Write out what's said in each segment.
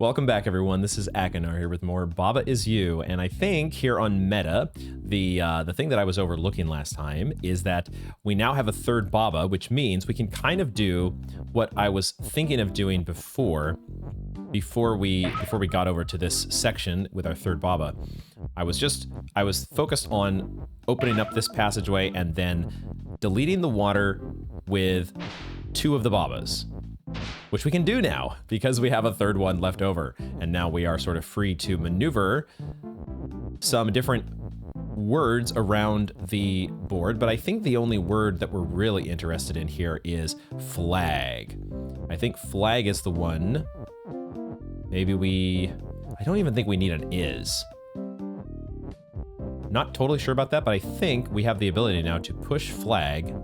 Welcome back, everyone. This is Akinar here with more Baba Is You, and I think here on Meta, the thing that I was overlooking last time is that we now have a third Baba, which means we can kind of do what I was thinking of doing before we got over to this section with our third Baba. I was focused on opening up this passageway and then deleting the water with two of the Babas, which we can do now because we have a third one left over. And now we are sort of free to maneuver some different words around the board. But I think the only word that we're really interested in here is flag. I think flag is the one. I don't even think we need an is. Not totally sure about that, but I think we have the ability now to push flag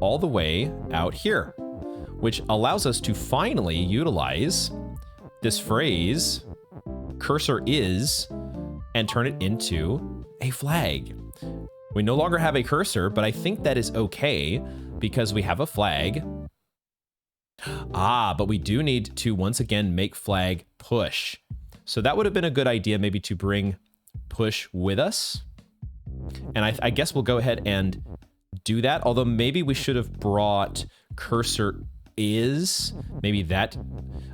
all the way out here, which allows us to finally utilize this phrase, cursor is, and turn it into a flag. We no longer have a cursor, but I think that is okay because we have a flag. But we do need to once again make flag push. So that would have been a good idea maybe to bring push with us. And I guess we'll go ahead and do that, although maybe we should have brought cursor is. Maybe that,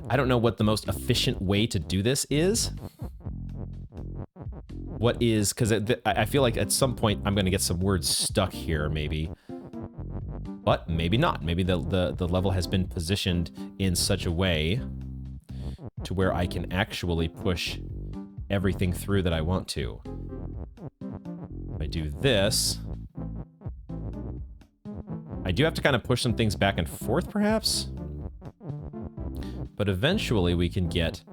I don't know what the most efficient way to do this is. What is, because I feel like at some point I'm going to get some words stuck here maybe. But maybe not. Maybe the level has been positioned in such a way to where I can actually push everything through that I want to. If I do this, I do have to kind of push some things back and forth, perhaps. But eventually we can get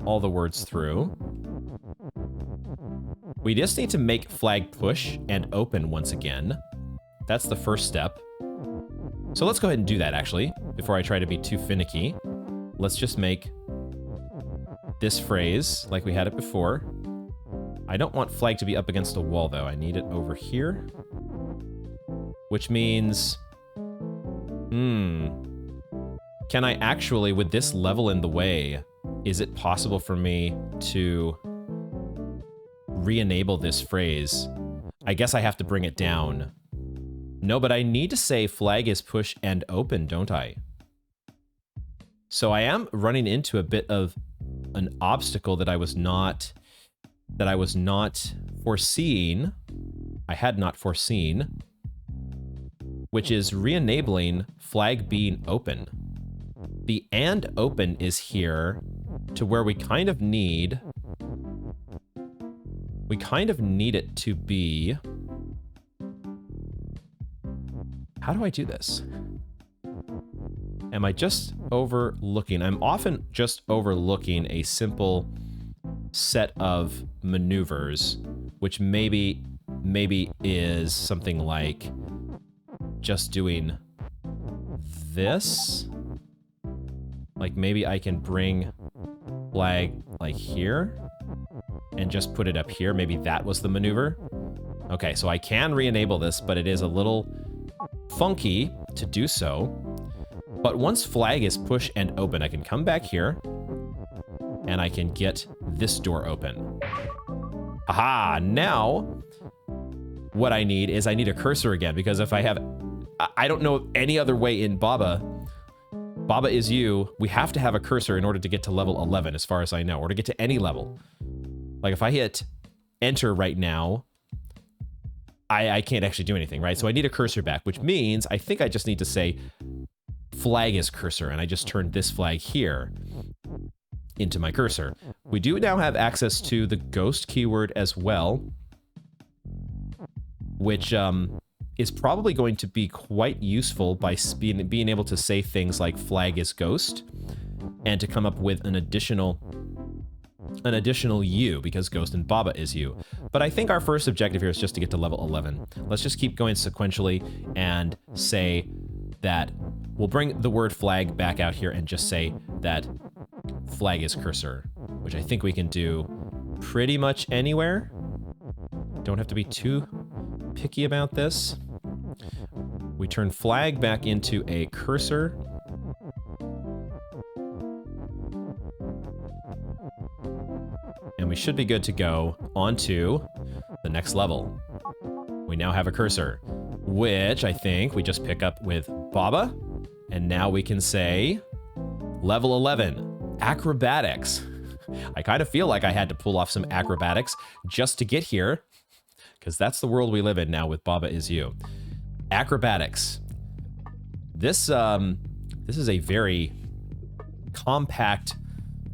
all the words through. We just need to make flag push and open once again. That's the first step. So let's go ahead and do that, actually, before I try to be too finicky. Let's just make this phrase like we had it before. I don't want flag to be up against a wall, though. I need it over here. Which means... Can I actually, with this level in the way, is it possible for me to re-enable this phrase? I guess I have to bring it down. No, but I need to say flag is push and open, don't I? So I am running into a bit of an obstacle that I was not foreseeing. I had not foreseen, which is re-enabling flag being open. The and open is here to where we kind of need it to be. How do I do this? Am I just overlooking? I'm often just overlooking a simple set of maneuvers, which maybe is something like just doing this. Like maybe I can bring flag like here and just put it up here. Maybe that was the maneuver. Okay, so I can re-enable this, but it is a little funky to do so. But once flag is push and open, I can come back here and I can get this door open. Aha, now what I need is a cursor again, because if I don't know any other way in Baba Is You, we have to have a cursor in order to get to level 11, as far as I know, or to get to any level. Like if I hit enter right now, I can't actually do anything, right? So I need a cursor back, which means I think I just need to say flag is cursor, and I just turned this flag here into my cursor. We do now have access to the ghost keyword as well, which is probably going to be quite useful by being able to say things like flag is ghost and to come up with an additional U, because ghost and Baba is you. But I think our first objective here is just to get to level 11. Let's just keep going sequentially and say that we'll bring the word flag back out here and just say that flag is cursor, which I think we can do pretty much anywhere. Don't have to be too picky about this. We turn flag back into a cursor. And we should be good to go on to the next level. We now have a cursor, which I think we just pick up with Baba. And now we can say level 11, acrobatics. I kind of feel like I had to pull off some acrobatics just to get here, because that's the world we live in now with Baba Is You. Acrobatics. This is a very compact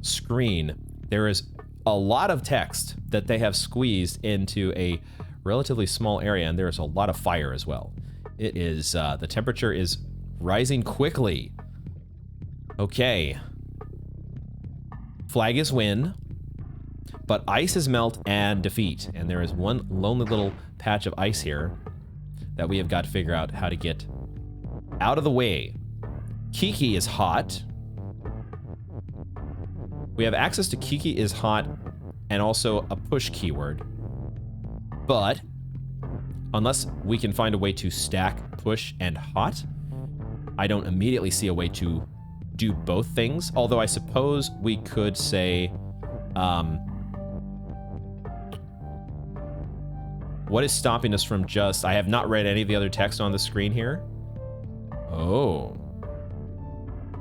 screen. There is a lot of text that they have squeezed into a relatively small area, and there's a lot of fire as well. It is, the temperature is rising quickly. Okay. Flag is win, but ice is melt and defeat. And there is one lonely little patch of ice here that we have got to figure out how to get out of the way. Kiki is hot. We have access to Kiki is hot and also a push keyword. But unless we can find a way to stack push and hot, I don't immediately see a way to do both things. Although I suppose we could say, what is stopping us from just... I have not read any of the other text on the screen here. Oh.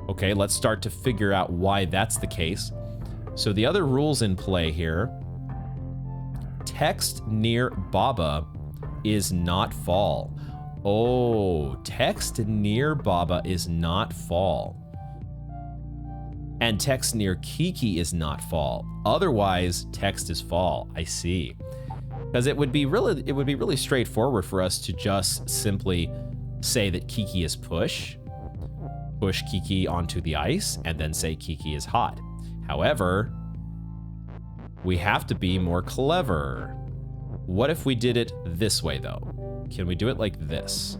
Okay, let's start to figure out why that's the case. So the other rules in play here. Text near Baba is not fall. Oh, text near Baba is not fall. And text near Kiki is not fall. Otherwise, text is fall. I see. Because it would be really straightforward for us to just simply say that Kiki is push Kiki onto the ice, and then say Kiki is hot. However, we have to be more clever. What if we did it this way, though? Can we do it like this?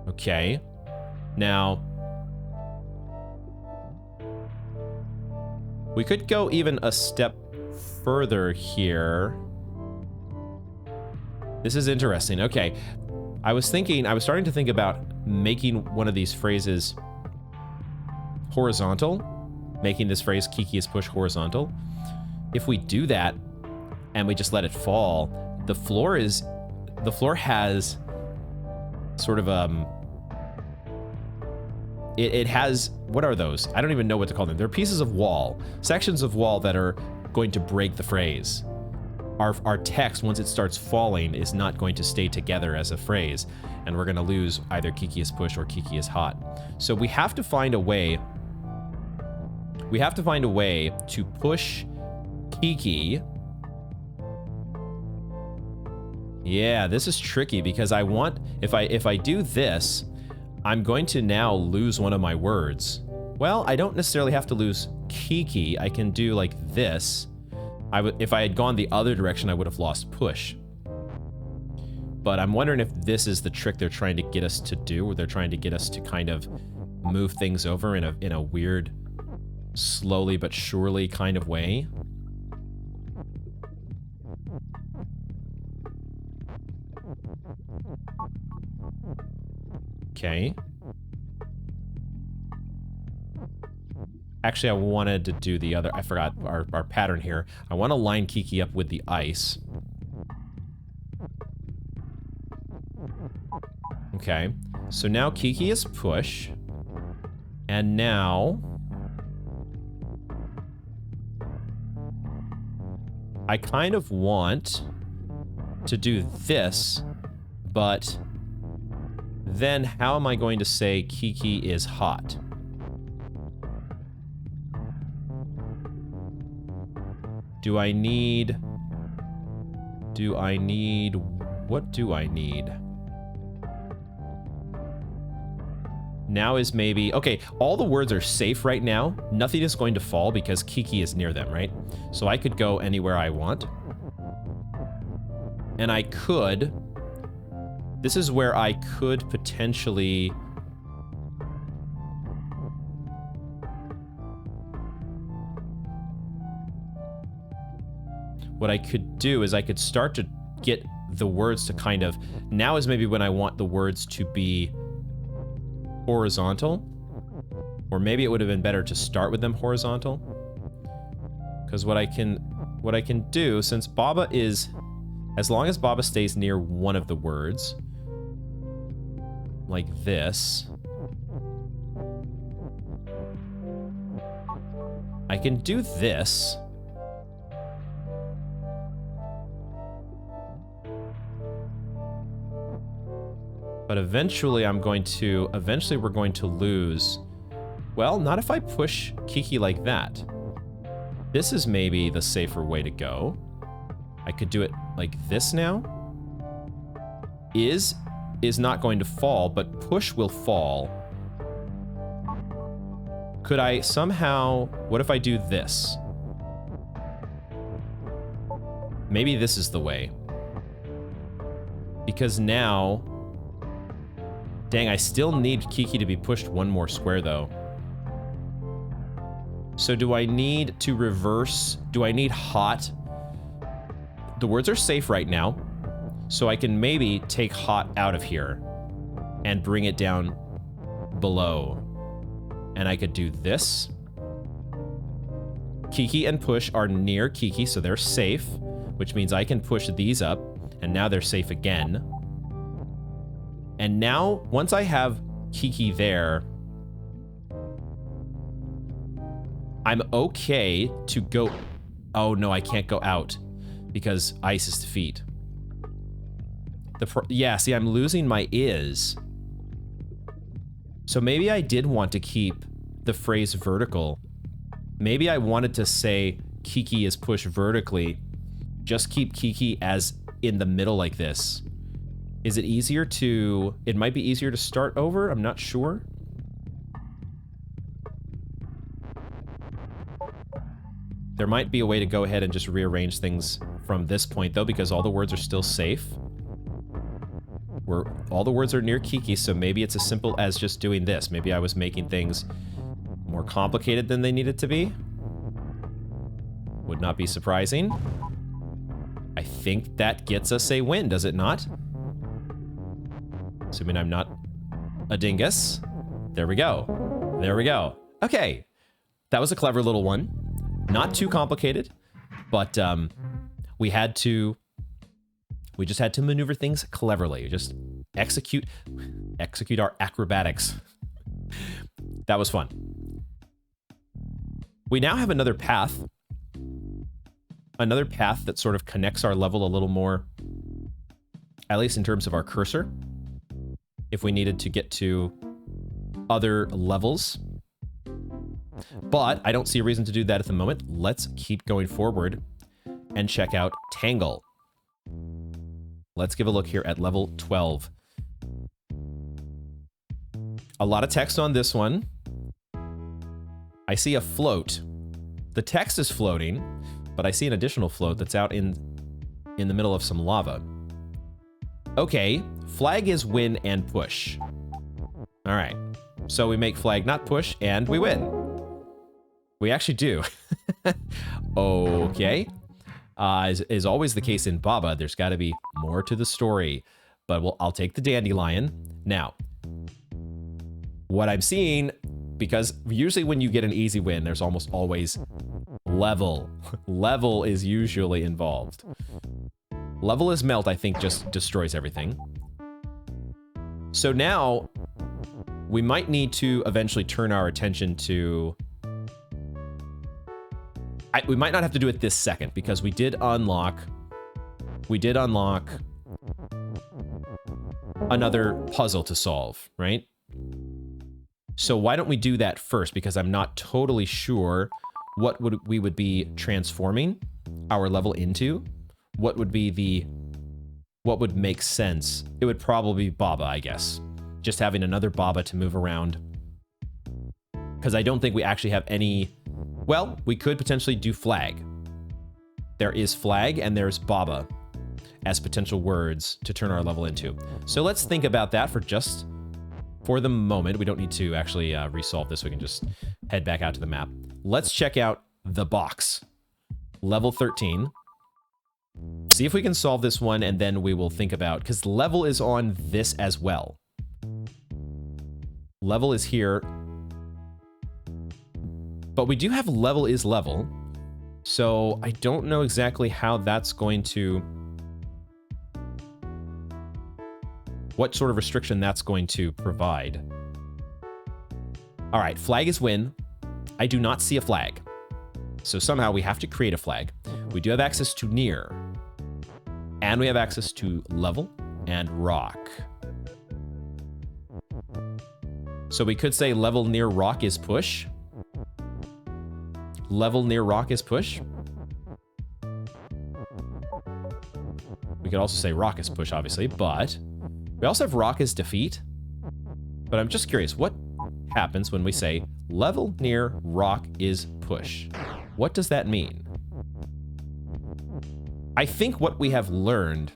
Okay. Now, we could go even a step further here. This is interesting. Okay. I was starting to think about making one of these phrases horizontal, making this phrase Kiki is push horizontal. If we do that and we just let it fall, the floor has sort of it has, what are those? I don't even know what to call them. They're pieces of wall, sections of wall that are going to break the phrase. Our text, once it starts falling, is not going to stay together as a phrase, and we're going to lose either Kiki is push or Kiki is hot. So we have to find a way. We have to find a way to push Kiki. Yeah, this is tricky because I want, if I do this, I'm going to now lose one of my words. Well, I don't necessarily have to lose Kiki. I can do like this. If I had gone the other direction, I would have lost push. But I'm wondering if this is the trick they're trying to get us to do, where they're trying to get us to kind of move things over in a weird, slowly but surely kind of way. Okay. Actually, I wanted to do the other... I forgot our pattern here. I want to line Kiki up with the ice. Okay. So now Kiki is push. And now... I kind of want to do this, but then how am I going to say Kiki is hot? What do I need? Now is maybe... Okay, all the words are safe right now. Nothing is going to fall because Kiki is near them, right? So I could go anywhere I want. And I could... This is where I could potentially... What I could do is I could start to get the words to kind of... Now is maybe when I want the words to be horizontal. Or maybe it would have been better to start with them horizontal. Because what I can do, since Baba is, as long as Baba stays near one of the words, like this, I can do this. But eventually we're going to lose. Well, not if I push Kiki like that. This is maybe the safer way to go. I could do it like this now. Is not going to fall, but push will fall. Could I somehow... What if I do this? Maybe this is the way. Because now... Dang, I still need Kiki to be pushed one more square, though. So do I need to reverse... Do I need hot? The words are safe right now. So I can maybe take hot out of here and bring it down below. And I could do this. Kiki and push are near Kiki, so they're safe, which means I can push these up, and now they're safe again. And now, once I have Kiki there, I'm okay to go... Oh no, I can't go out because ice is defeat. Yeah, see, I'm losing my is. So maybe I did want to keep the phrase vertical. Maybe I wanted to say Kiki is pushed vertically. Just keep Kiki as in the middle like this. Is it easier to... It might be easier to start over? I'm not sure. There might be a way to go ahead and just rearrange things from this point, though, because all the words are still safe. All the words are near Kiki, so maybe it's as simple as just doing this. Maybe I was making things more complicated than they needed to be. Would not be surprising. I think that gets us a win, does it not? Assuming I'm not a dingus. There we go. There we go. Okay. That was a clever little one. Not too complicated, but we just had to maneuver things cleverly. Just execute our acrobatics. That was fun. We now have another path. Another path that sort of connects our level a little more, at least in terms of our cursor. If we needed to get to other levels. But I don't see a reason to do that at the moment. Let's keep going forward and check out Tangle. Let's give a look here at level 12. A lot of text on this one. I see a float. The text is floating, but I see an additional float that's out in the middle of some lava. Okay, flag is win and push. All right, so we make flag not push and we win. We actually do. Okay. As is always the case in Baba, there's got to be more to the story. But I'll take the dandelion. Now, what I'm seeing, because usually when you get an easy win, there's almost always level. Level is usually involved. Level is melt, I think, just destroys everything. So now, we might need to eventually turn our attention to... we might not have to do it this second, because we did unlock another puzzle to solve, right? So why don't we do that first, because I'm not totally sure what we would be transforming our level into. What would make sense? It would probably be Baba, I guess. Just having another Baba to move around. Because I don't think we actually have any... Well, we could potentially do flag. There is flag and there's Baba as potential words to turn our level into. So let's think about that for the moment. We don't need to actually resolve this. We can just head back out to the map. Let's check out the box. Level 13. See if we can solve this one, and then we will think about... Because level is on this as well. Level is here. But we do have level is level. So I don't know exactly how that's going to... what sort of restriction that's going to provide. All right, flag is win. I do not see a flag. So somehow we have to create a flag. We do have access to near. And we have access to level and rock. So we could say level near rock is push. Level near rock is push. We could also say rock is push, obviously, but we also have rock is defeat. But I'm just curious, what happens when we say level near rock is push? What does that mean? I think what we have learned,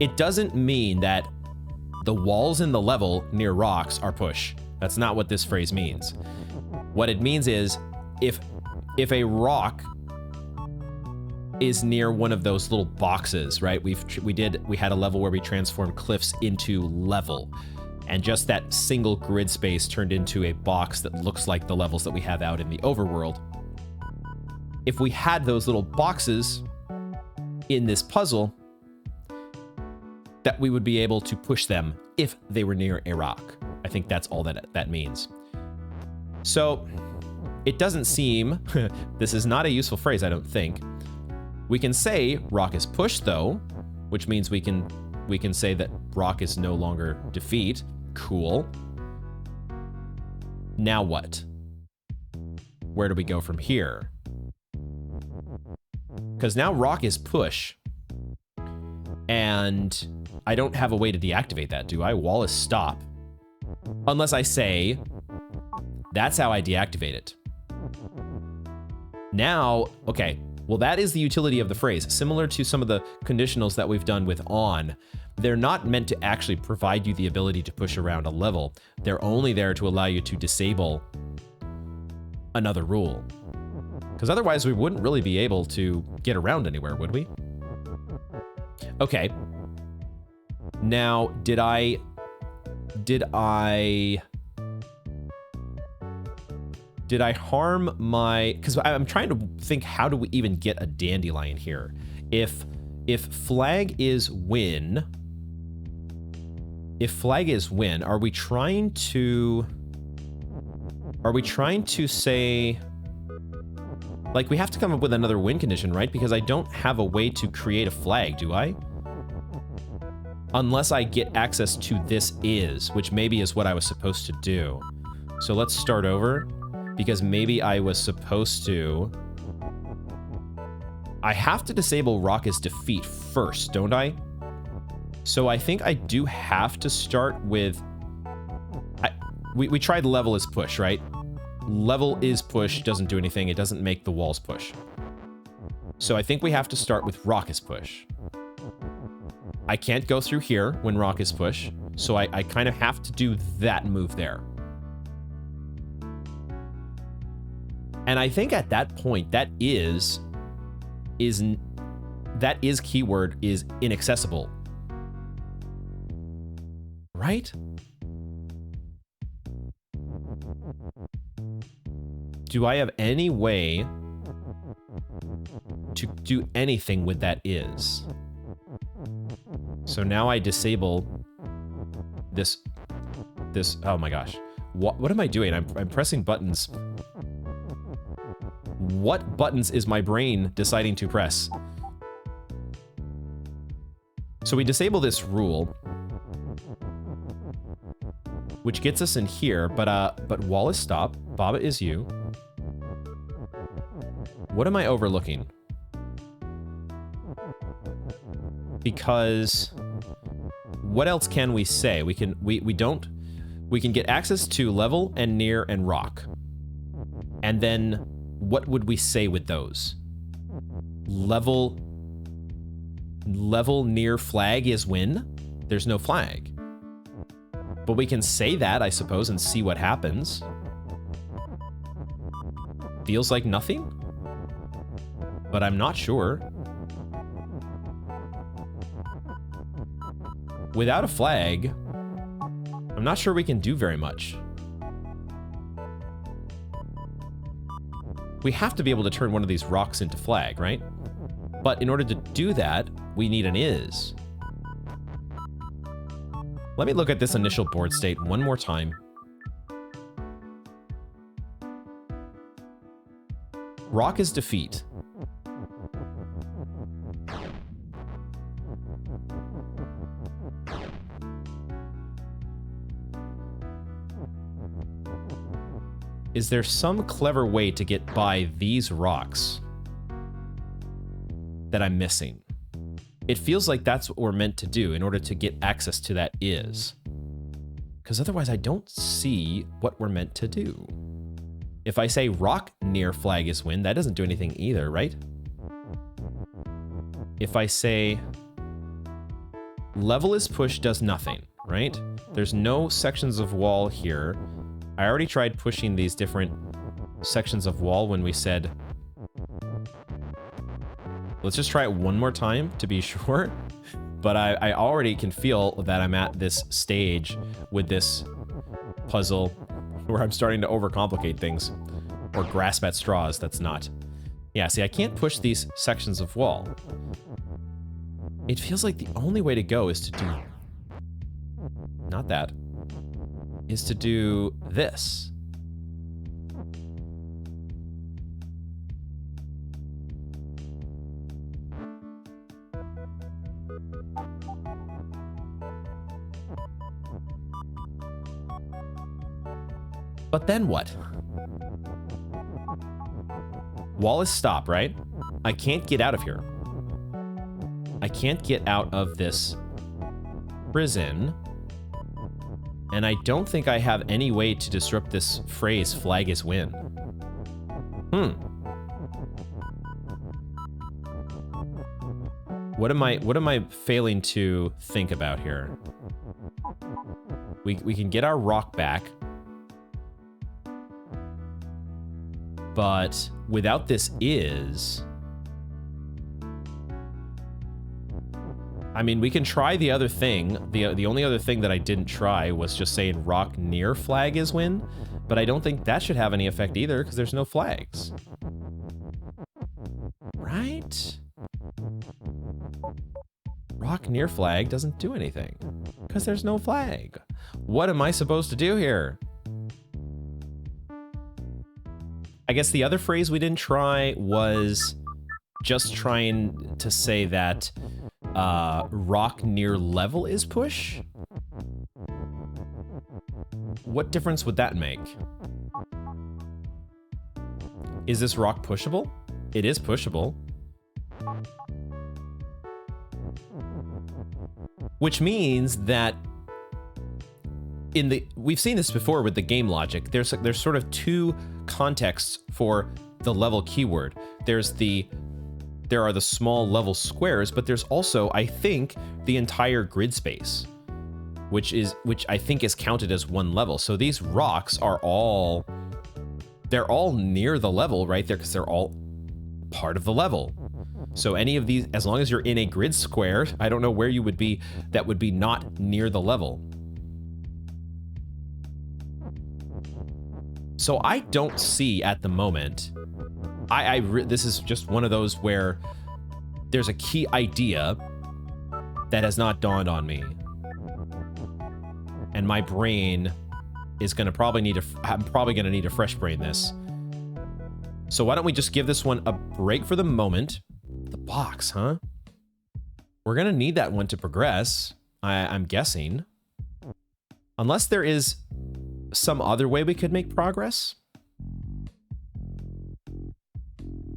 it doesn't mean that the walls in the level near rocks are push. That's not what this phrase means. What it means is if a rock is near one of those little boxes, right? We had a level where we transformed cliffs into level, and just that single grid space turned into a box that looks like the levels that we have out in the overworld. If we had those little boxes in this puzzle, that we would be able to push them if they were near a rock. I think that's all that means. So it doesn't seem, this is not a useful phrase, I don't think. We can say rock is push though, which means we can say that rock is no longer defeat. Cool. Now what? Where do we go from here? Because now rock is push, and I don't have a way to deactivate that, do I? Wall is stop. Unless I say, that's how I deactivate it. Now, okay, well that is the utility of the phrase. Similar to some of the conditionals that we've done with on, they're not meant to actually provide you the ability to push around a level. They're only there to allow you to disable another rule. Because otherwise we wouldn't really be able to get around anywhere, would we? Okay. Now, did I harm my... Because I'm trying to think, how do we even get a dandelion here? If flag is win... If flag is win, are we trying to say... Like, we have to come up with another win condition, right? Because I don't have a way to create a flag, do I? Unless I get access to this is, which maybe is what I was supposed to do. So let's start over, because maybe I was supposed to... I have to disable rock as defeat first, don't I? So I think I do have to start with... We tried level as push, right? Level is push, doesn't do anything. It doesn't make the walls push. So I think we have to start with rock is push. I can't go through here when rock is push, so I kind of have to do that move there. And I think at that point, that is keyword is inaccessible. Right? Do I have any way to do anything with that is? So now I disable this, oh my gosh. What am I doing? I'm pressing buttons. What buttons is my brain deciding to press? So we disable this rule, which gets us in here, but wall is stop, Baba is you. What am I overlooking? Because what else can we say? We can get access to level and near and rock. And then what would we say with those? Level near flag is win. There's no flag. But we can say that, I suppose, and see what happens. Feels like nothing? But I'm not sure. Without a flag, I'm not sure we can do very much. we have to be able to turn one of these rocks into flag, right? But in order to do that, we need an is. Let me look at this initial board state one more time. Rock is defeat. Is there some clever way to get by these rocks that I'm missing? It feels like that's what we're meant to do in order to get access to that is. Because otherwise I don't see what we're meant to do. If I say rock near flag is win, that doesn't do anything either, right? If I say level is push does nothing, right? There's no sections of wall here. I already tried pushing these different sections of wall when we said... Let's just try it one more time to be sure. But I already can feel that I'm at this stage with this puzzle where I'm starting to overcomplicate things. Or grasp at straws, that's not. Yeah, see, I can't push these sections of wall. It feels like the only way to go is to do... Not that. Is to do this. But then what? Wall is stop, right? I can't get out of here. I can't get out of this prison. And I don't think I have any way to disrupt this phrase, flag is win. What am I failing to think about here? We can get our rock back. But without this is... I mean, we can try the other thing. The only other thing that I didn't try was just saying rock near flag is win, but I don't think that should have any effect either because there's no flags. Right? Rock near flag doesn't do anything because there's no flag. What am I supposed to do here? I guess the other phrase we didn't try was just trying to say that rock near level is push? What difference would that make? Is this rock pushable? It is pushable. Which means that we've seen this before with the game logic. There's sort of two contexts for the level keyword. There are the small level squares, but there's also, I think, the entire grid space, which I think is counted as one level. So these rocks are all near the level right there because they're all part of the level. So any of these, as long as you're in a grid square, I don't know where you would be that would be not near the level. So I don't see at the moment, this is just one of those where there's a key idea that has not dawned on me. And my brain is gonna I'm probably gonna need to fresh brain this. So why don't we just give this one a break for the moment. The box, huh? We're gonna need that one to progress, I'm guessing. Unless there is some other way we could make progress.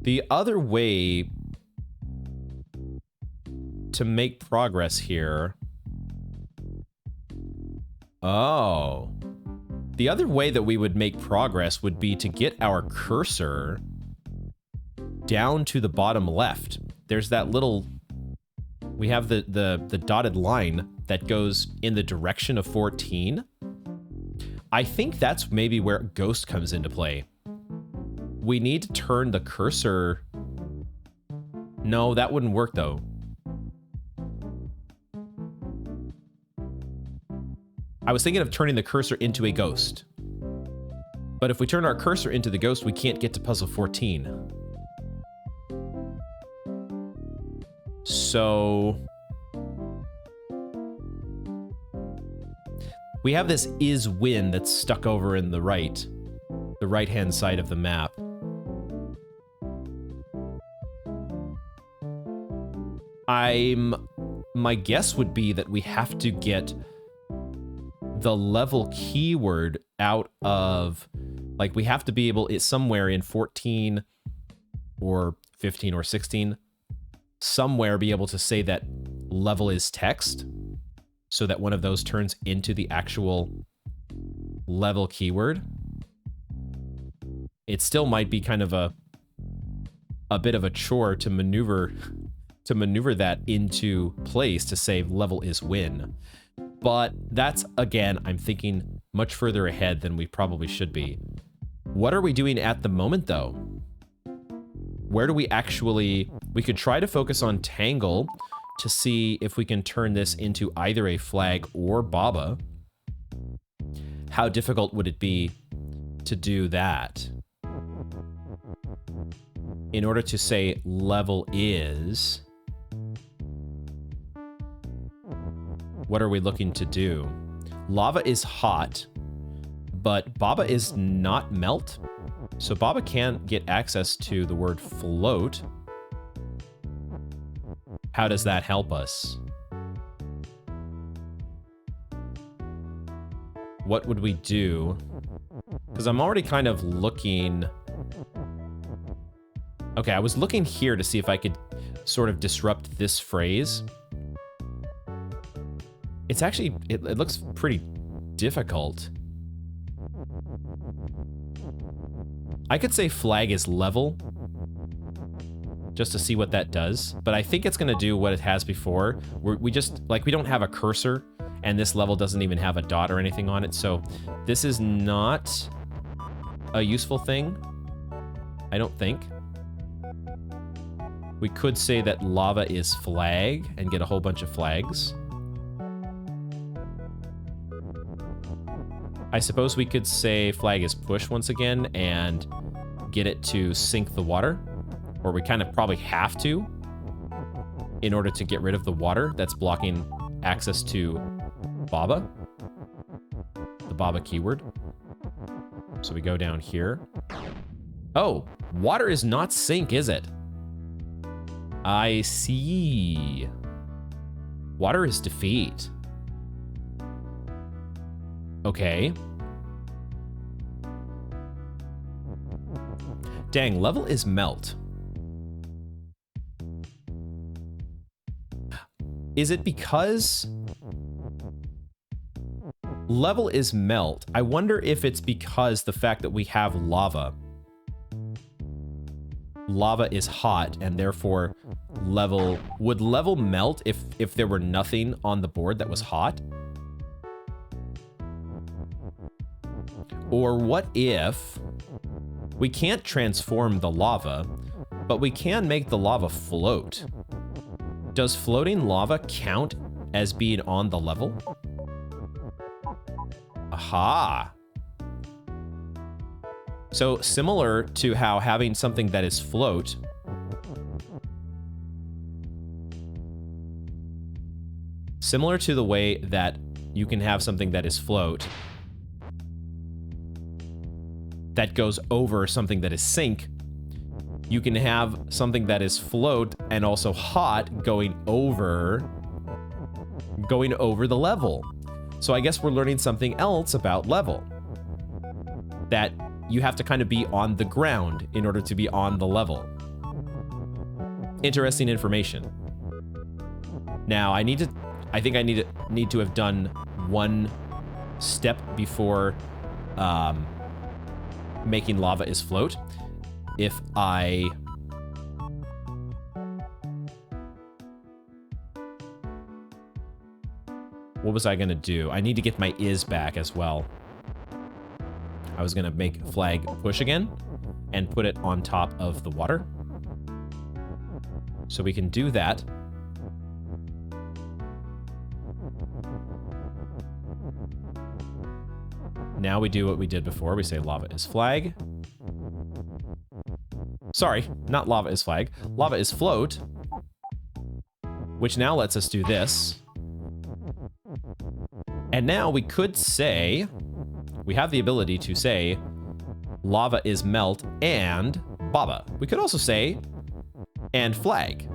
The other way to make progress here... Oh. The other way that we would make progress would be to get our cursor down to the bottom left. There's that little... We have the dotted line that goes in the direction of 14. I think that's maybe where Ghost comes into play. We need to turn the cursor... No, that wouldn't work though. I was thinking of turning the cursor into a ghost. But if we turn our cursor into the ghost, we can't get to puzzle 14. So we have this is win that's stuck over in the right-hand side of the map. My guess would be that we have to get the level keyword out of, like, we have to be able, it's somewhere in 14 or 15 or 16, somewhere be able to say that level is text, so that one of those turns into the actual level keyword. It still might be kind of a bit of a chore to maneuver that into place to say level is win. But that's, again, I'm thinking much further ahead than we probably should be. What are we doing at the moment, though? Where do we actually... We could try to focus on Tangle to see if we can turn this into either a flag or Baba. How difficult would it be to do that? In order to say level is... What are we looking to do? Lava is hot, but Baba is not melt. So Baba can't get access to the word float. How does that help us? What would we do? Because I'm already kind of looking... Okay, I was looking here to see if I could sort of disrupt this phrase. It's actually, it looks pretty difficult. I could say flag is level, just to see what that does, but I think it's gonna do what it has before. We just, like, we don't have a cursor, and this level doesn't even have a dot or anything on it, so this is not a useful thing, I don't think. We could say that lava is flag, and get a whole bunch of flags. I suppose we could say flag is push once again and get it to sink the water, or we kind of probably have to in order to get rid of the water that's blocking access to Baba, the Baba keyword. So we go down here. Oh, water is not sink, is it? I see. Water is defeat. Okay. Dang, level is melt. Is it because level is melt? I wonder if it's because the fact that we have lava. Lava is hot, and therefore level... Would level melt if there were nothing on the board that was hot? Or what if we can't transform the lava, but we can make the lava float? Does floating lava count as being on the level? Aha! So similar to how having something that is float similar to the way that you can have something that is float that goes over something that is sink, you can have something that is float and also hot going over the level. So I guess we're learning something else about level. That you have to kind of be on the ground in order to be on the level. Interesting information. Now I think I need to have done one step before making lava is float. If I... What was I gonna do? I need to get my is back as well. I was gonna make flag push again and put it on top of the water. So we can do that. Now we do what we did before. We say lava is flag. Sorry, not lava is flag. Lava is float. Which now lets us do this. And now we could say, we have the ability to say, lava is melt and baba. We could also say, and flag.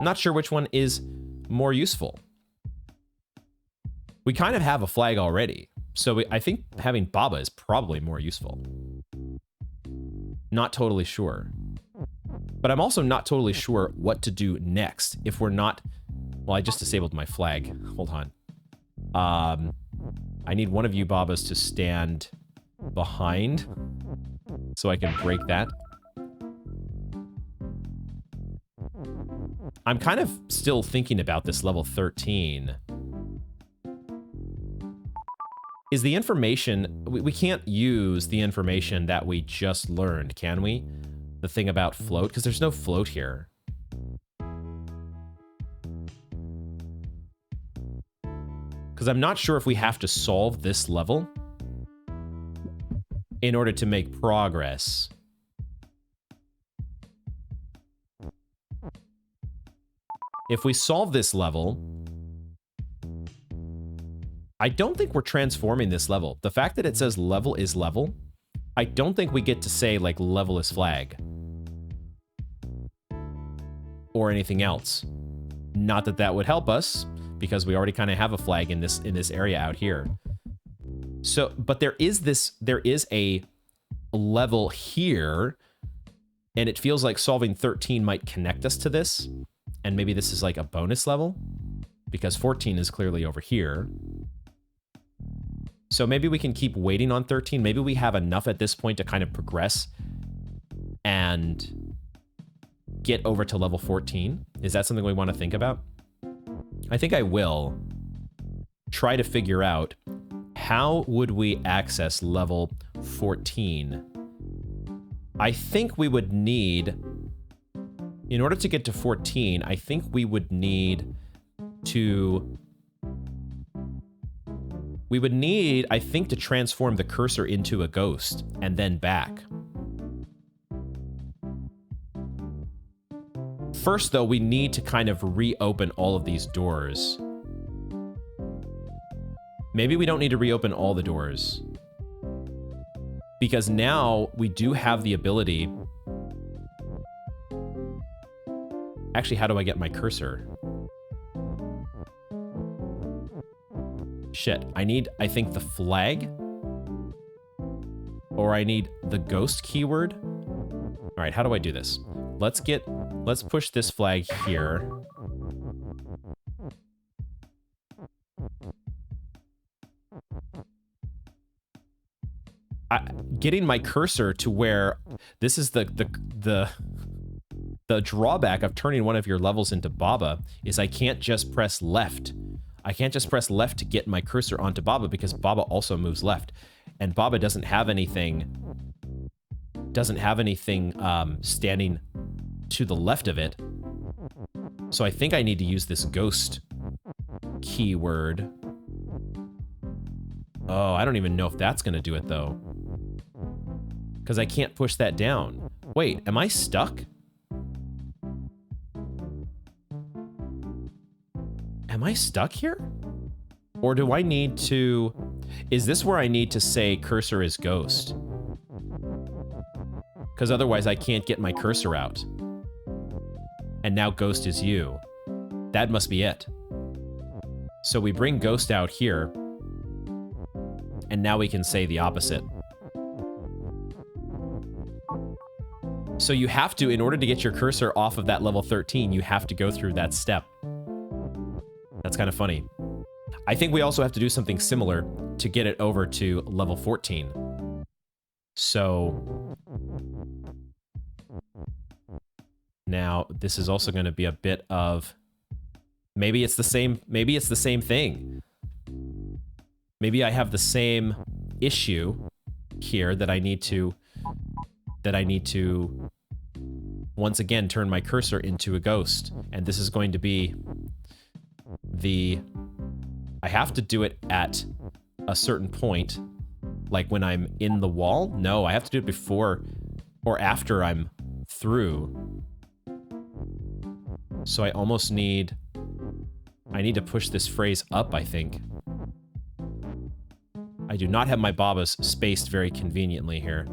Not sure which one is more useful. We kind of have a flag already. So I think having baba is probably more useful. Not totally sure. But I'm also not totally sure what to do next if we're not... Well, I just disabled my flag. Hold on. I need one of you babas to stand behind so I can break that. I'm kind of still thinking about this level 13. Is the information... We can't use the information that we just learned, can we? The thing about float, because there's no float here. Because I'm not sure if we have to solve this level in order to make progress. If we solve this level, I don't think we're transforming this level. The fact that it says level is level, I don't think we get to say, like, level is flag. Or anything else. Not that that would help us, because we already kind of have a flag in this area out here. So, but there is a level here, and it feels like solving 13 might connect us to this, and maybe this is like a bonus level, because 14 is clearly over here. So maybe we can keep waiting on 13. Maybe we have enough at this point to kind of progress and get over to level 14. Is that something we want to think about? I think I will try to figure out how would we access level 14. I think we would need, in order to get to 14, I think we would need to... I think, to transform the cursor into a ghost and then back. First, though, we need to kind of reopen all of these doors. Maybe we don't need to reopen all the doors. Because now we do have the ability... Actually, how do I get my cursor? Shit, I need, I think, the flag. Or I need the ghost keyword. All right, how do I do this? Let's push this flag here. Getting my cursor to where this is the drawback of turning one of your levels into Baba is I can't just press left. I can't just press left to get my cursor onto Baba because Baba also moves left. And Baba doesn't have anything standing to the left of it. So I think I need to use this ghost keyword. Oh, I don't even know if that's going to do it, though. Because I can't push that down. Wait, am I stuck? Am I stuck here? Or do I need to... Is this where I need to say cursor is ghost? Because otherwise I can't get my cursor out. And now ghost is you. That must be it. So we bring ghost out here. And now we can say the opposite. So you have to, in order to get your cursor off of that level 13, you have to go through that step. That's kind of funny. I think we also have to do something similar to get it over to level 14. So now this is also going to be a bit of, maybe it's the same thing. Maybe I have the same issue here that I need to once again turn my cursor into a ghost. And this is going to be I have to do it at a certain point. Like when I'm in the wall? No, I have to do it before or after I'm through. So I almost need... I need to push this phrase up, I think. I do not have my babas spaced very conveniently here.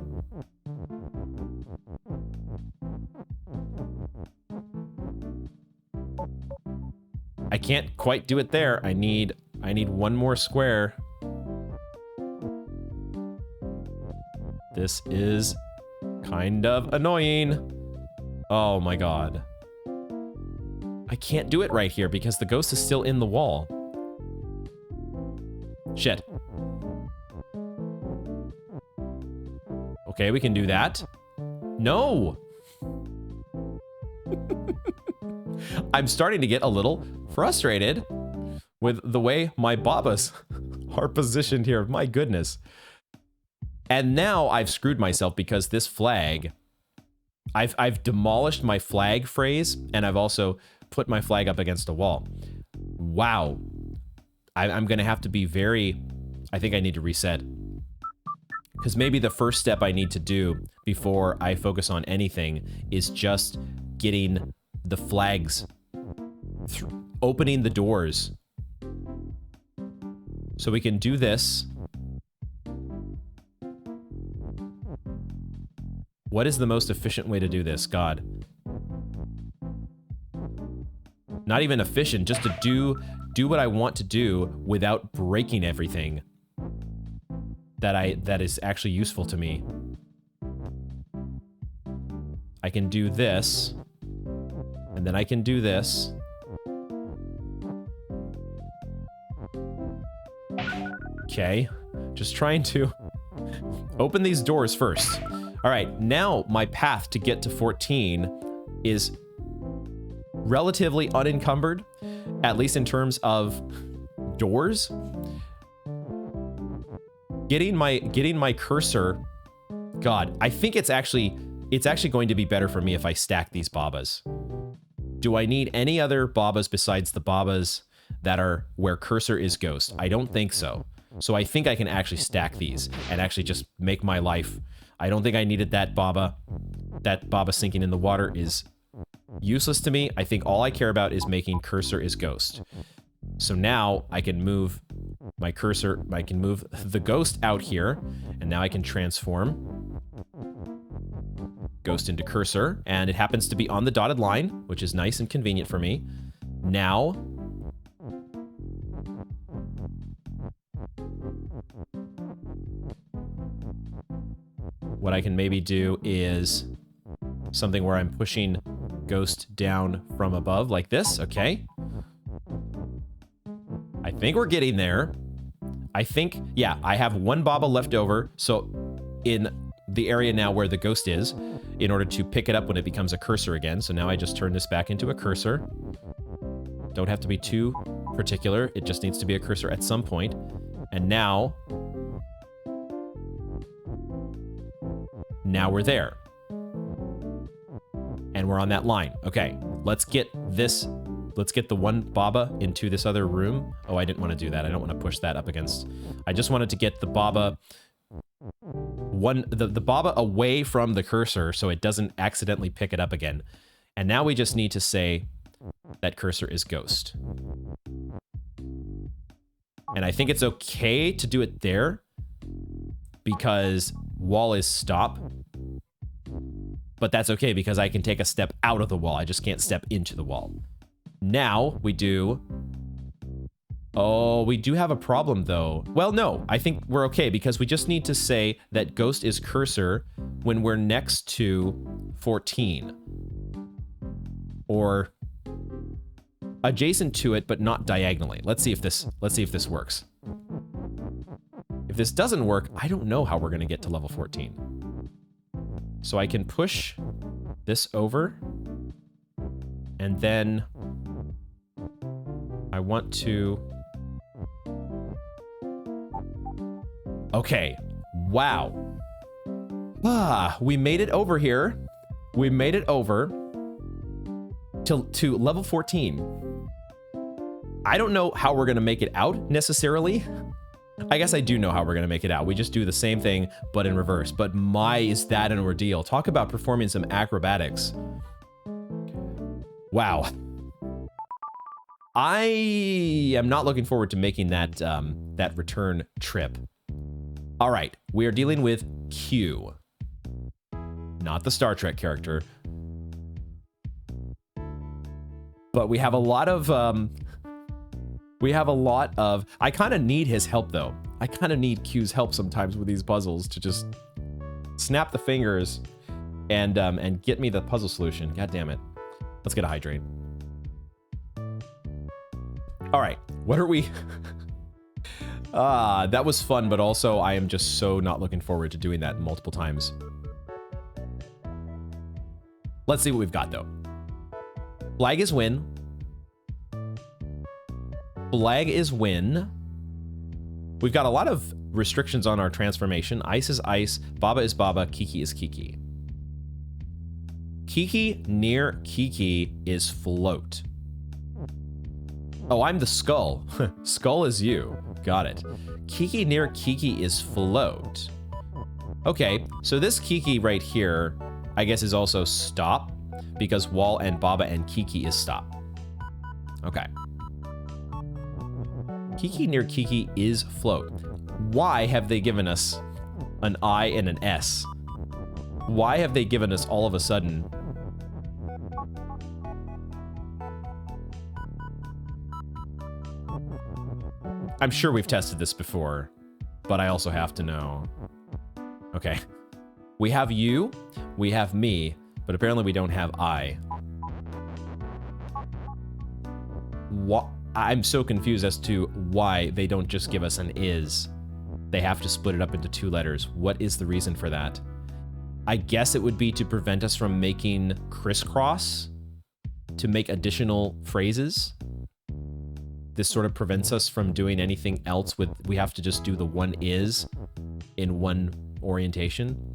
I can't quite do it there. I need one more square. This is kind of annoying. Oh my god. I can't do it right here because the ghost is still in the wall. Shit. Okay, we can do that. No! I'm starting to get a little frustrated with the way my babas are positioned here. My goodness. And now I've screwed myself because this flag... I've demolished my flag phrase, and I've also put my flag up against a wall. Wow. I'm going to have to be very... I think I need to reset. Because maybe the first step I need to do before I focus on anything is just getting the flags, opening the doors. So we can do this. What is the most efficient way to do this? God. Not even efficient, just to do what I want to do without breaking everything that is actually useful to me. I can do this, and then I can do this. Okay, just trying to open these doors first. All right, now my path to get to 14 is relatively unencumbered, at least in terms of doors. Getting my cursor, God, I think it's actually going to be better for me if I stack these babas. Do I need any other babas besides the babas that are where cursor is ghost? I don't think so. So I think I can actually stack these and actually just make my life. I don't think I needed that baba. That baba sinking in the water is useless to me. I think all I care about is making cursor is ghost. So now I can move my cursor, I can move the ghost out here, and now I can transform ghost into cursor, and it happens to be on the dotted line, which is nice and convenient for me. Now, what I can maybe do is something where I'm pushing ghost down from above like this. Okay. I think we're getting there. I think, yeah, I have one baba left over. So in the area now where the ghost is, in order to pick it up when it becomes a cursor again. So now I just turn this back into a cursor. Don't have to be too particular. It just needs to be a cursor at some point. And now we're there. And we're on that line. Okay, let's get this. Let's get the one baba into this other room. Oh, I didn't want to do that. I don't want to push that up against. I just wanted to get the baba the baba away from the cursor so it doesn't accidentally pick it up again. And now we just need to say that cursor is ghost. And I think it's okay to do it there because wall is stop. But that's okay because I can take a step out of the wall. I just can't step into the wall. Now we do... Oh, we do have a problem though. Well, no, I think we're okay because we just need to say that ghost is cursor when we're next to 14. Or adjacent to it, but not diagonally. Let's see if this works. If this doesn't work, I don't know how we're gonna get to level 14. So I can push this over, and then I want to... Okay, wow. We made it over here. We made it over to level 14. I don't know how we're gonna make it out necessarily, I guess I do know how we're going to make it out. We just do the same thing, but in reverse. But my, is that an ordeal. Talk about performing some acrobatics. Wow. I am not looking forward to making that, that return trip. All right, we are dealing with Q. Not the Star Trek character. But we have a lot of, I kind of need his help, though. I kind of need Q's help sometimes with these puzzles to just snap the fingers and get me the puzzle solution. God damn it. Let's get a hydrate. All right, what are we... that was fun, but also I am just so not looking forward to doing that multiple times. Let's see what we've got, though. Flag is win. Flag is win. We've got a lot of restrictions on our transformation. Ice is ice. Baba is Baba. Kiki is Kiki. Kiki near Kiki is float. Oh, I'm the skull. Skull is you. Got it. Kiki near Kiki is float. Okay, so this Kiki right here, I guess, is also stop, because Wall and Baba and Kiki is stop. Okay. Kiki near Kiki is float. Why have they given us an I and an S? Why have they given us all of a sudden... I'm sure we've tested this before, but I also have to know. Okay. We have you, we have me, but apparently we don't have I. What? I'm so confused as to why they don't just give us an is. They have to split it up into 2 letters. What is the reason for that? I guess it would be to prevent us from making crisscross, to make additional phrases. This sort of prevents us from doing anything else with, we have to just do the one is in one orientation.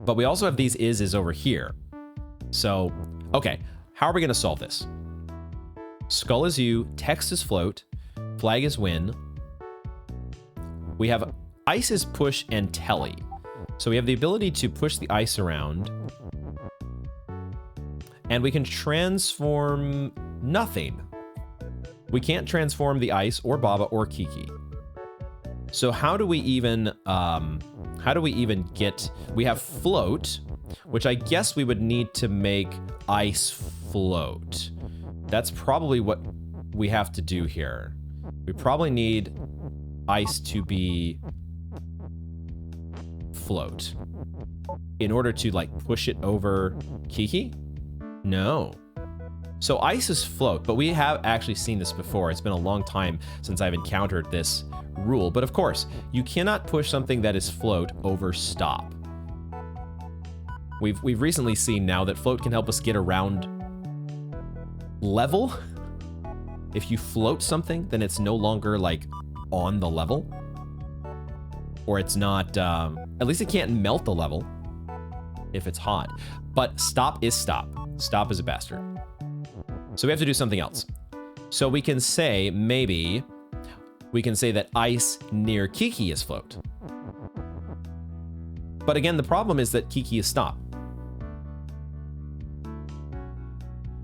But we also have these is over here. So, okay, how are we gonna solve this? Skull is you, text is float, flag is win. We have ice is push and telly. So we have the ability to push the ice around. And we can transform nothing. We can't transform the ice or Baba or Kiki. So how do we even get, we have float, which I guess we would need to make ice float. That's probably what we have to do here. We probably need ice to be float in order to like push it over Kiki? No. So ice is float, but we have actually seen this before. It's been a long time since I've encountered this rule, but of course, you cannot push something that is float over stop. We've recently seen now that float can help us get around level. If you float something, then it's no longer like on the level, or it's not, at least it can't melt the level if it's hot, but stop is stop. Stop is a bastard. So we have to do something else. So we can say, maybe, we can say that ice near Kiki is float. But again, the problem is that Kiki is stop.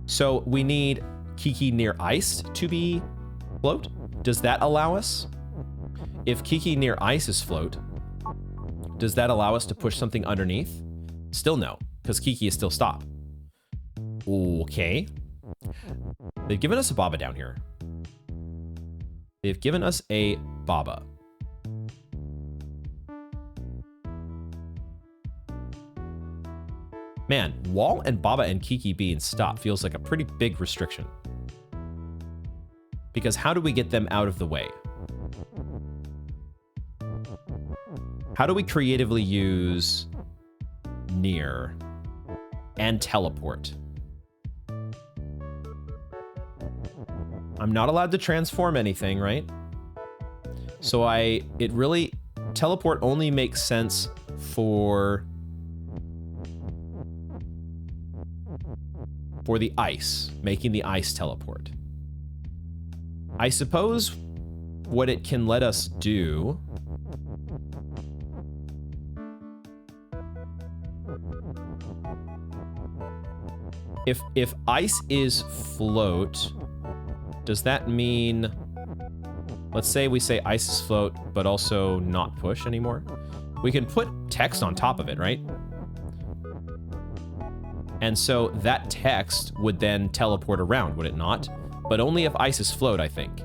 So we need Kiki near ice to be float. Does that allow us? If Kiki near ice is float, does that allow us to push something underneath? Still no, because Kiki is still stop. Okay. They've given us a Baba down here. They've given us a Baba. Man, Wall and Baba and Kiki being stop feels like a pretty big restriction. Because how do we get them out of the way? How do we creatively use near and teleport? I'm not allowed to transform anything, right? So teleport only makes sense for the ice, making the ice teleport. I suppose what it can let us do... If ice is float, does that mean... Let's say we say ice is float, but also not push anymore. We can put text on top of it, right? And so that text would then teleport around, would it not? But only if ice is float, I think.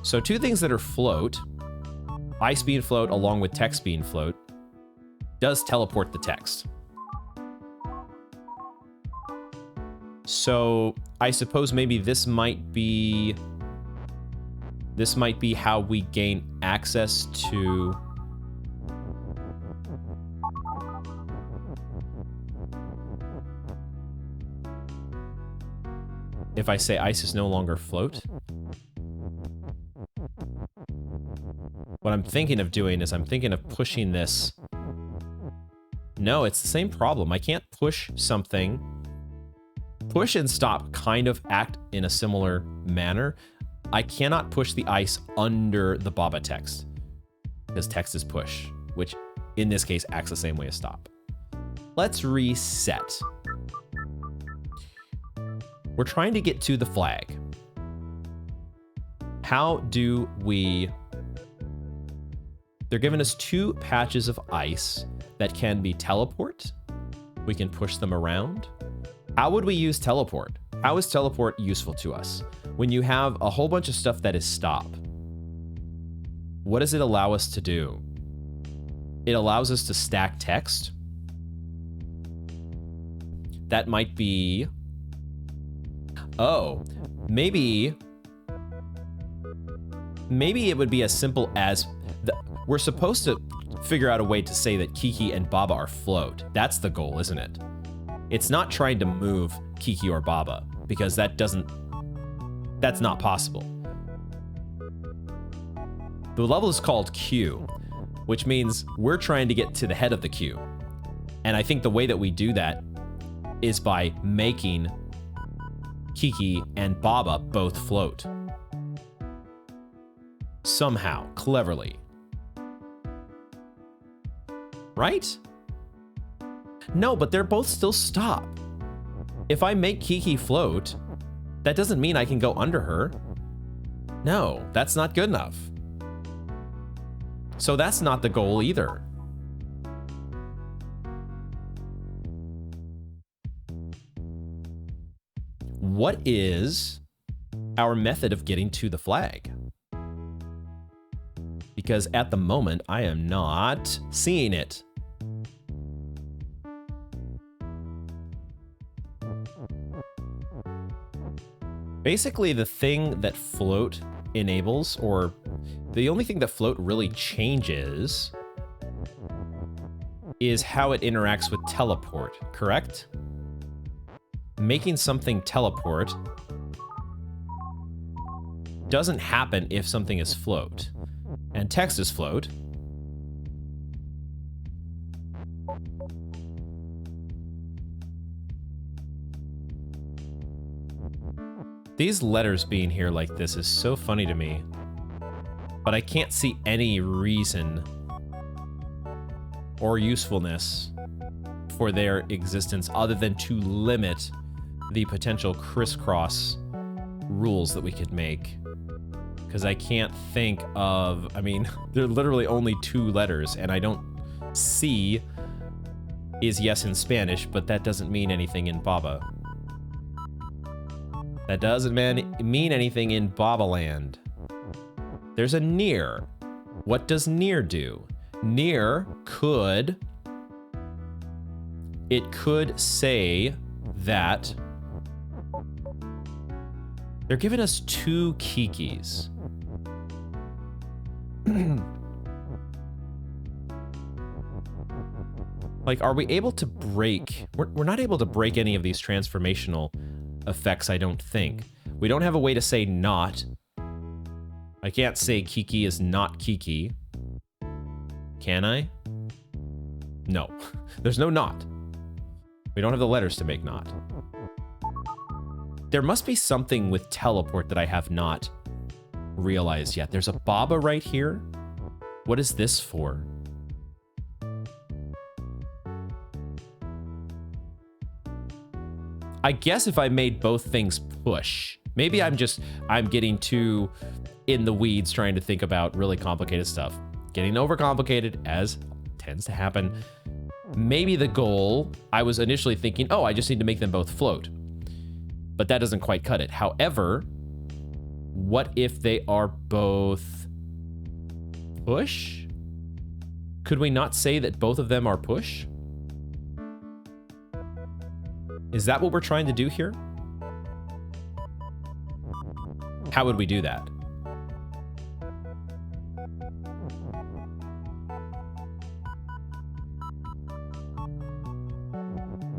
So two things that are float, ice being float along with text being float, does teleport the text. So I suppose maybe this might be how we gain access to... If I say ice is no longer float. What I'm thinking of doing is I'm thinking of pushing this. No, it's the same problem. I can't push something. Push and stop kind of act in a similar manner. I cannot push the ice under the Baba text because text is push, which in this case acts the same way as stop. Let's reset. We're trying to get to the flag. How do we... They're giving us two patches of ice that can be teleport. We can push them around. How would we use teleport? How is teleport useful to us? When you have a whole bunch of stuff that is stop, what does it allow us to do? It allows us to stack text. That might be... Oh, maybe it would be as simple as... We're supposed to figure out a way to say that Kiki and Baba are float. That's the goal, isn't it? It's not trying to move Kiki or Baba, because that's not possible. The level is called Q, which means we're trying to get to the head of the queue. And I think the way that we do that is by making Kiki and Baba both float. Somehow, cleverly. Right? No, but they're both still stop. If I make Kiki float, that doesn't mean I can go under her. No, that's not good enough. So that's not the goal either. What is our method of getting to the flag? Because at the moment, I am not seeing it. Basically, the thing that float enables, or the only thing that float really changes, is how it interacts with teleport, correct? Making something teleport doesn't happen if something is float, and text is float. These letters being here like this is so funny to me, but I can't see any reason or usefulness for their existence other than to limit the potential crisscross rules that we could make. Because I can't think of, I mean, they're literally only two letters, and I don't see is yes in Spanish, but that doesn't mean anything in Baba. That doesn't mean anything in Baba land. There's a near. What does near do? Near could... It could say that... They're giving us two Kikis. Like, are we able to break... We're not able to break any of these transformational effects, I don't think. We don't have a way to say not. I can't say Kiki is not Kiki. Can I? No. There's no not. We don't have the letters to make not. There must be something with teleport that I have not realized yet. There's a Baba right here. What is this for? I guess if I made both things push, maybe I'm getting too in the weeds trying to think about really complicated stuff. Getting overcomplicated, as tends to happen. Maybe the goal, I was initially thinking, oh, I just need to make them both float. But that doesn't quite cut it. However, what if they are both push? Could we not say that both of them are push? Is that what we're trying to do here? How would we do that?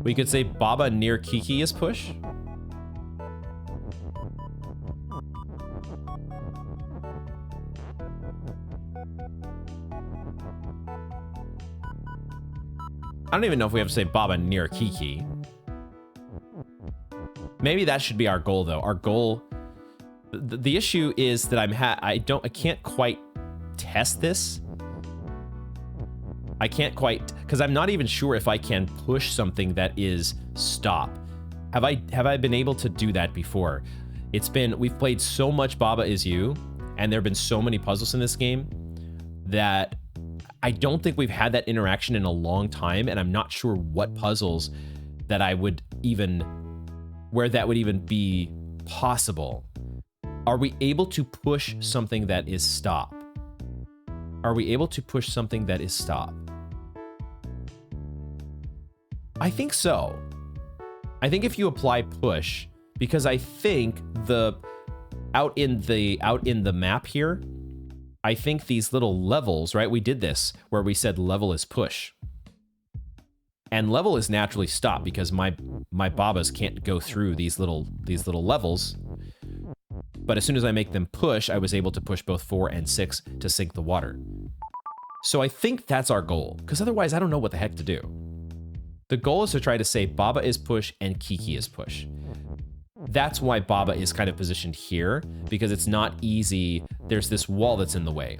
We could say Baba near Kiki is push. I don't even know if we have to say Baba near Kiki. Maybe that should be our goal, though. Our goal, the issue is that I can't quite test this. I can't quite, because I'm not even sure if I can push something that is stop. Have I been able to do that before? We've played so much Baba Is You, and there have been so many puzzles in this game that I don't think we've had that interaction in a long time, and I'm not sure what puzzles that where that would even be possible. Are we able to push something that is stop? Are we able to push something that is stop? I think so. I think if you apply push, because I think out in the map here, I think these little levels, right? We did this where we said level is push. And level is naturally stop because my Babas can't go through these little levels. But as soon as I make them push, I was able to push both 4 and 6 to sink the water. So I think that's our goal, because otherwise I don't know what the heck to do. The goal is to try to say Baba is push and Kiki is push. That's why Baba is kind of positioned here, because it's not easy. There's this wall that's in the way.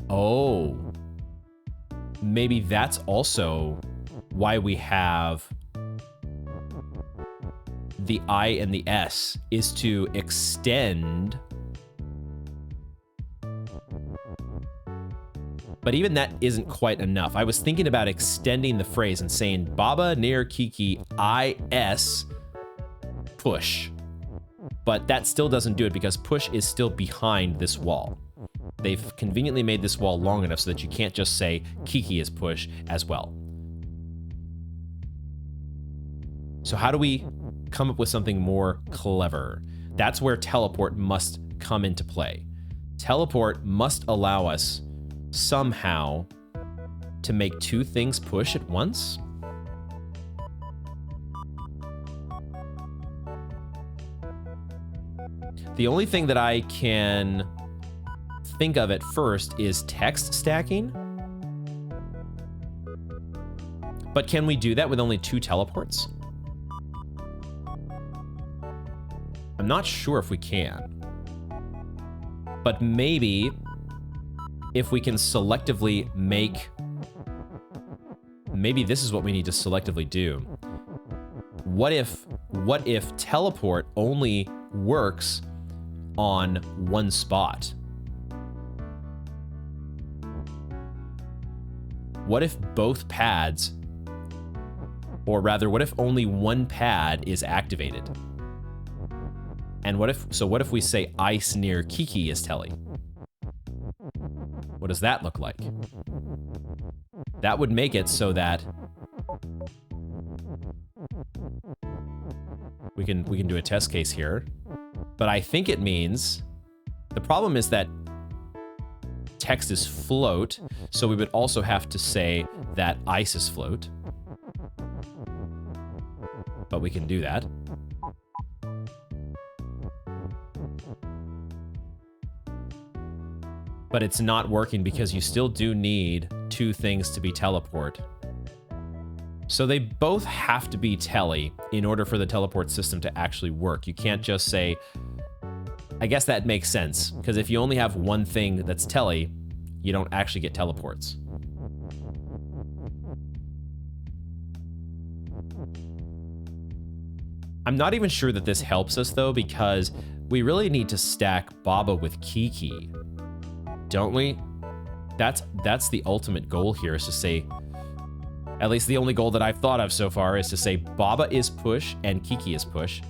Oh. Maybe that's also why we have the I and the S, is to extend. But even that isn't quite enough. I was thinking about extending the phrase and saying Baba near Kiki IS push. But that still doesn't do it because push is still behind this wall. They've conveniently made this wall long enough so that you can't just say Kiki is push as well. So how do we come up with something more clever? That's where teleport must come into play. Teleport must allow us somehow to make two things push at once. The only thing that I can think of at first is text stacking. But can we do that with only 2 teleports? I'm not sure if we can. But maybe if we can selectively make... Maybe this is what we need to selectively do. What if teleport only works on one spot? What if both pads, or rather, what if only one pad is activated? And what if we say ice near Kiki is telly? What does that look like? That would make it so that we can do a test case here. But I think it means the problem is that text is float, so we would also have to say that ice is float. But we can do that. But it's not working because you still do need 2 things to be teleport. So they both have to be telly in order for the teleport system to actually work. You can't just say, I guess that makes sense, because if you only have one thing that's telly, you don't actually get teleports. I'm not even sure that this helps us though, because we really need to stack Baba with Kiki, don't we? That's the ultimate goal here, is to say, at least the only goal that I've thought of so far is to say Baba is push and Kiki is push.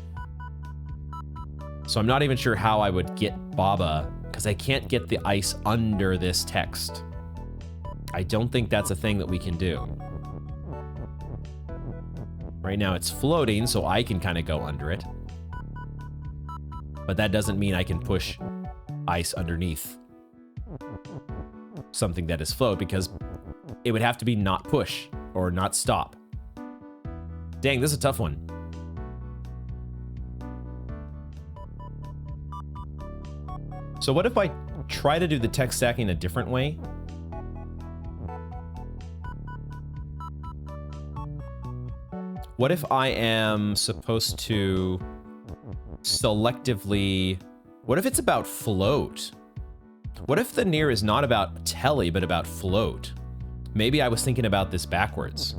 So I'm not even sure how I would get Baba, because I can't get the ice under this text. I don't think that's a thing that we can do. Right now it's floating, so I can kind of go under it. But that doesn't mean I can push ice underneath something that is float, because it would have to be not push or not stop. Dang, this is a tough one. So what if I try to do the text stacking a different way? What if I am supposed to selectively... What if it's about float? What if the near is not about telly, but about float? Maybe I was thinking about this backwards.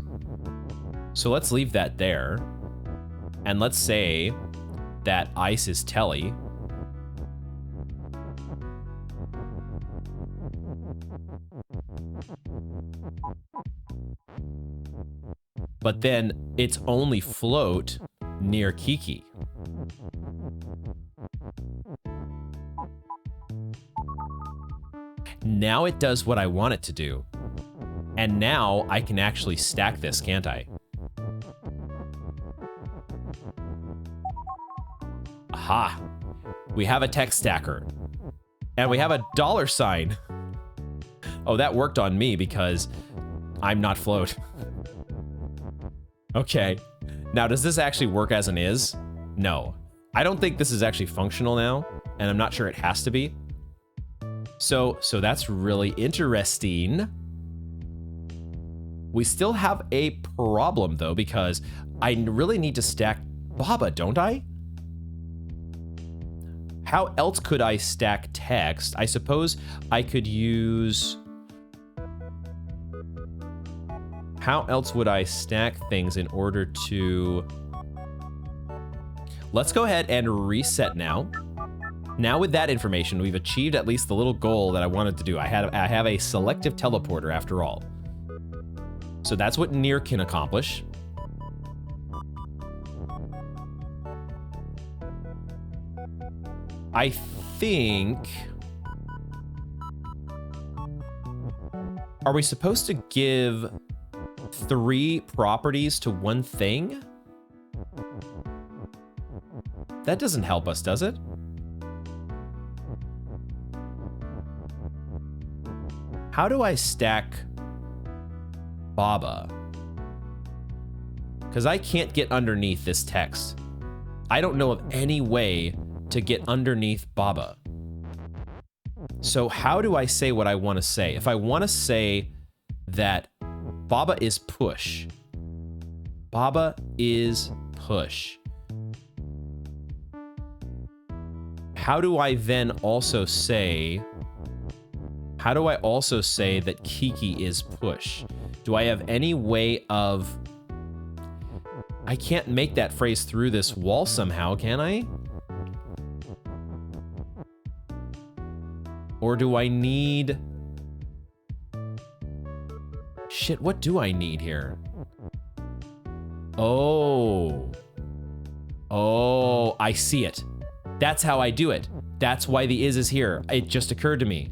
So let's leave that there. And let's say that ice is telly. But then it's only float near Kiki. Now it does what I want it to do. And now I can actually stack this, can't I? Aha! We have a text stacker. And we have a $sign. Oh, that worked on me because I'm not float. Okay. Now, does this actually work as an is? No. I don't think this is actually functional now, and I'm not sure it has to be. So that's really interesting. We still have a problem, though, because I really need to stack Baba, don't I? How else could I stack text? I suppose I could use... How else would I stack things in order to... Let's go ahead and reset now. Now with that information, we've achieved at least the little goal that I wanted to do. I have a selective teleporter after all. So that's what near can accomplish. I think... Are we supposed to give 3 properties to one thing? That doesn't help us, does it? How do I stack Baba? Because I can't get underneath this text. I don't know of any way to get underneath Baba. So how do I say what I want to say? If I want to say that Baba is push. Baba is push. How do I then also say... How do I also say that Kiki is push? Do I have any way of... I can't make that phrase through this wall somehow, can I? Or do I need... Shit, what do I need here? Oh. Oh, I see it. That's how I do it. That's why the is here. It just occurred to me.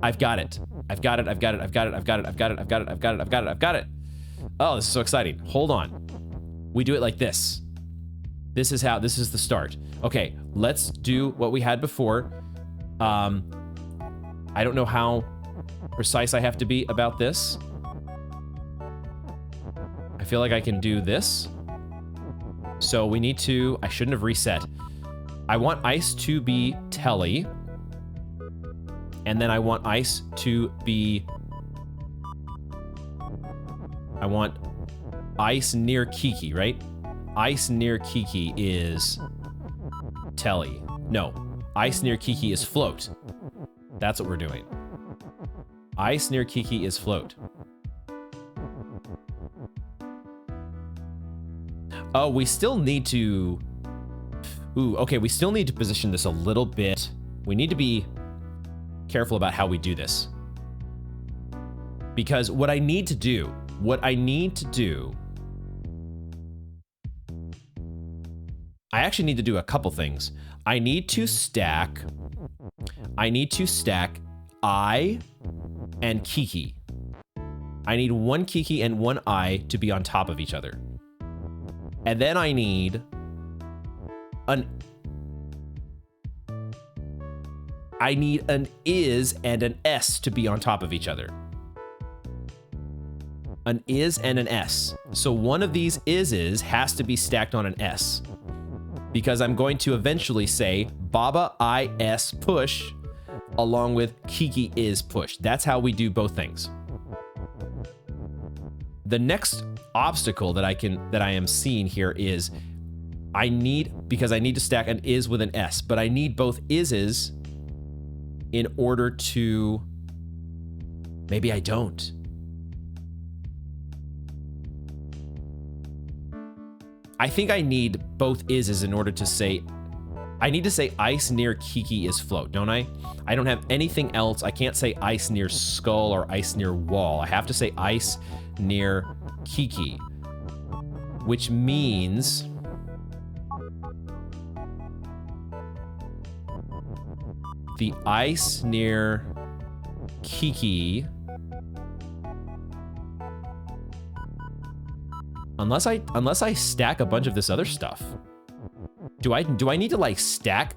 I've got it. I've got it. I've got it. I've got it. I've got it. I've got it. I've got it. I've got it. I've got it. I've got it. Oh, this is so exciting. Hold on. We do it like this. This is the start. Okay, let's do what we had before. I don't know how precise I have to be about this. I feel like I can do this. So we need to... I shouldn't have reset. I want ice to be telly. And then I want ice to be... I want ice near Kiki, right? Ice near Kiki is Telly. No, ice near Kiki is float. That's what we're doing. Ice near Kiki is float. Oh, we still need to... Ooh, okay, we still need to position this a little bit. We need to be careful about how we do this. Because what I need to do, I actually need to do a couple things. I need to stack I and Kiki. I need one Kiki and one I to be on top of each other. And then I need an is and an S to be on top of each other. An is and an S. So one of these is's has to be stacked on an S. Because I'm going to eventually say Baba I S push along with Kiki is push. That's how we do both things. The next obstacle that I am seeing here is because I need to stack an is with an S, but I need both is's in order to, maybe I don't. I think I need both is's in order to say, I need to say ice near Kiki is float, don't I? I don't have anything else. I can't say ice near skull or ice near wall. I have to say ice near Kiki, which means the ice near Kiki, unless I stack a bunch of this other stuff. Do I need to like stack?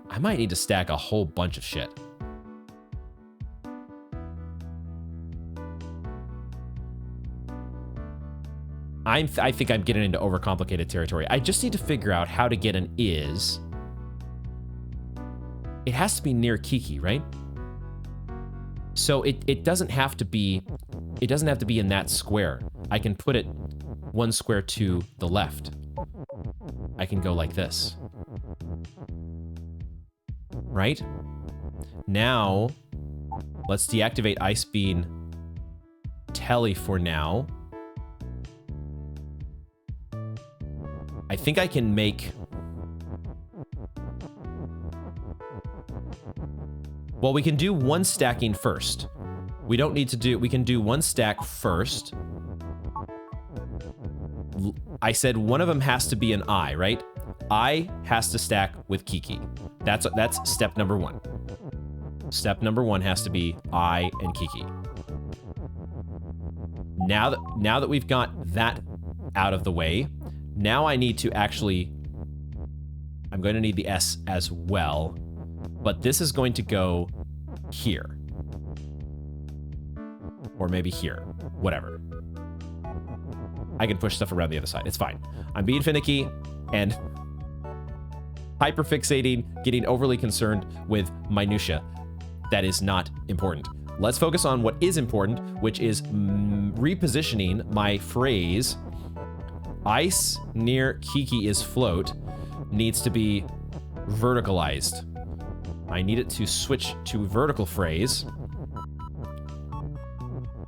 I might need to stack a whole bunch of shit. I think I'm getting into overcomplicated territory. I just need to figure out how to get an is. It has to be near Kiki, right? So it doesn't have to be in that square. I can put it one square to the left. I can go like this. Right? Now, let's deactivate Ice Beam Telly for now. I think I can make... Well, we can do one stacking first. We don't need to do... We can do one stack first. I said one of them has to be an I, right? I has to stack with Kiki. That's step number one. Step number one has to be I and Kiki. Now that we've got that out of the way, now I need to actually... I'm going to need the S as well, but this is going to go here. Or maybe here. Whatever. I can push stuff around the other side. It's fine. I'm being finicky and hyperfixating, getting overly concerned with minutia. That is not important. Let's focus on what is important, which is repositioning my phrase ice near Kiki is float needs to be verticalized. I need it to switch to vertical phrase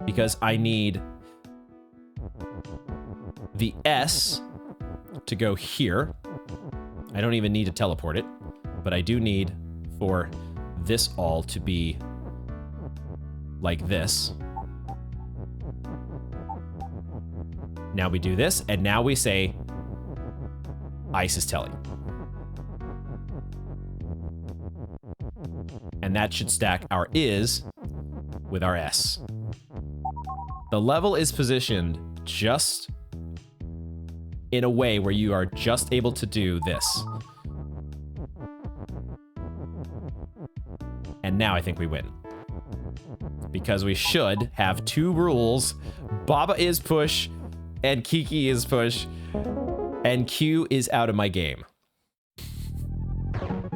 because I need the S to go here. I don't even need to teleport it, but I do need for this all to be like this. Now we do this, and now we say Ice is Telly. And that should stack our is with our S. The level is positioned just in a way where you are just able to do this. And now I think we win. Because we should have two rules. Baba is push, and Kiki is push, and Q is out of my game.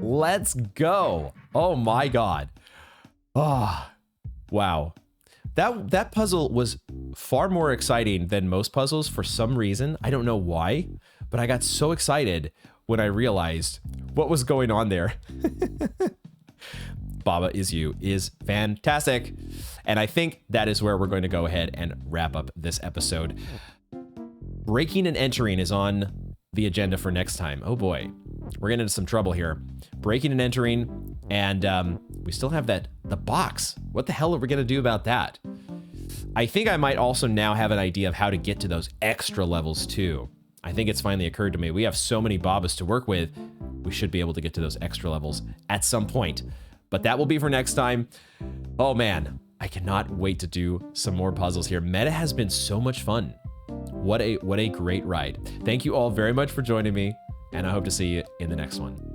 Let's go. Oh my god. Oh, wow. That puzzle was far more exciting than most puzzles for some reason. I don't know why, but I got so excited when I realized what was going on there. Baba Is You is fantastic. And I think that is where we're going to go ahead and wrap up this episode. Breaking and entering is on the agenda for next time. Oh boy, we're getting into some trouble here. Breaking and entering, and we still have the box. What the hell are we gonna do about that? I think I might also now have an idea of how to get to those extra levels too. I think it's finally occurred to me. We have so many Babas to work with, we should be able to get to those extra levels at some point. But that will be for next time. Oh man, I cannot wait to do some more puzzles here. Meta has been so much fun. What a great ride. Thank you all very much for joining me, and I hope to see you in the next one.